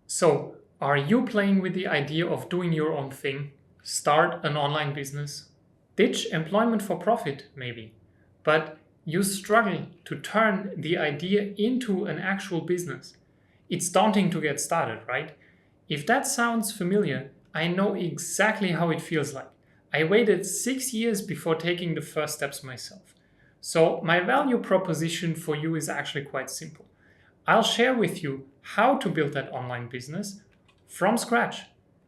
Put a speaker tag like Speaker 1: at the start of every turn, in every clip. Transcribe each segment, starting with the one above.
Speaker 1: So, are you playing with the idea of doing your own thing? Start an online business? Ditch employment for profit, maybe. But you struggle to turn the idea into an actual business. It's daunting to get started, right? If that sounds familiar, I know exactly how it feels like. I waited 6 years before taking the first steps myself. So, my value proposition for you is actually quite simple. I'll share with you how to build that online business from scratch,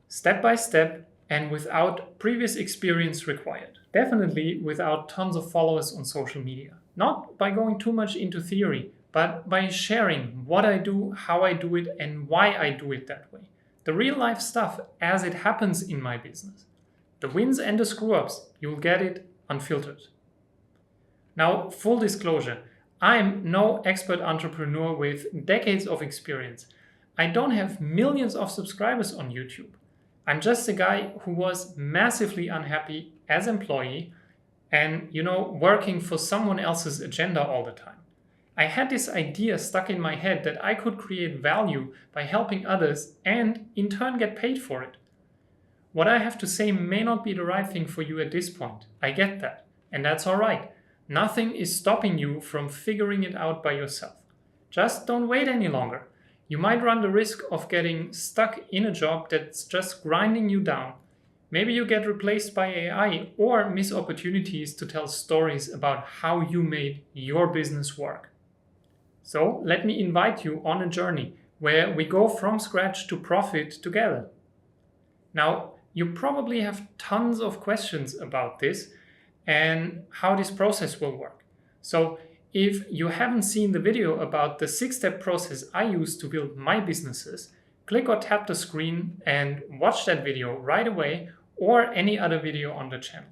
Speaker 1: step by step, and without previous experience required. Definitely without tons of followers on social media. Not by going too much into theory, but by sharing what I do, how I do it, and why I do it that way. The real life stuff as it happens in my business. The wins and the screw ups, you'll get it unfiltered. Now, full disclosure, I'm no expert entrepreneur with decades of experience. I don't have millions of subscribers on YouTube. I'm just a guy who was massively unhappy as employee and, working for someone else's agenda all the time. I had this idea stuck in my head that I could create value by helping others and in turn get paid for it. What I have to say may not be the right thing for you at this point. I get that. And that's all right. Nothing is stopping you from figuring it out by yourself. Just don't wait any longer. You might run the risk of getting stuck in a job that's just grinding you down. Maybe you get replaced by AI or miss opportunities to tell stories about how you made your business work. So let me invite you on a journey where we go from scratch to profit together. Now, you probably have tons of questions about this and how this process will work. So if you haven't seen the video about the 6-step process I use to build my businesses, click or tap the screen and watch that video right away or any other video on the channel.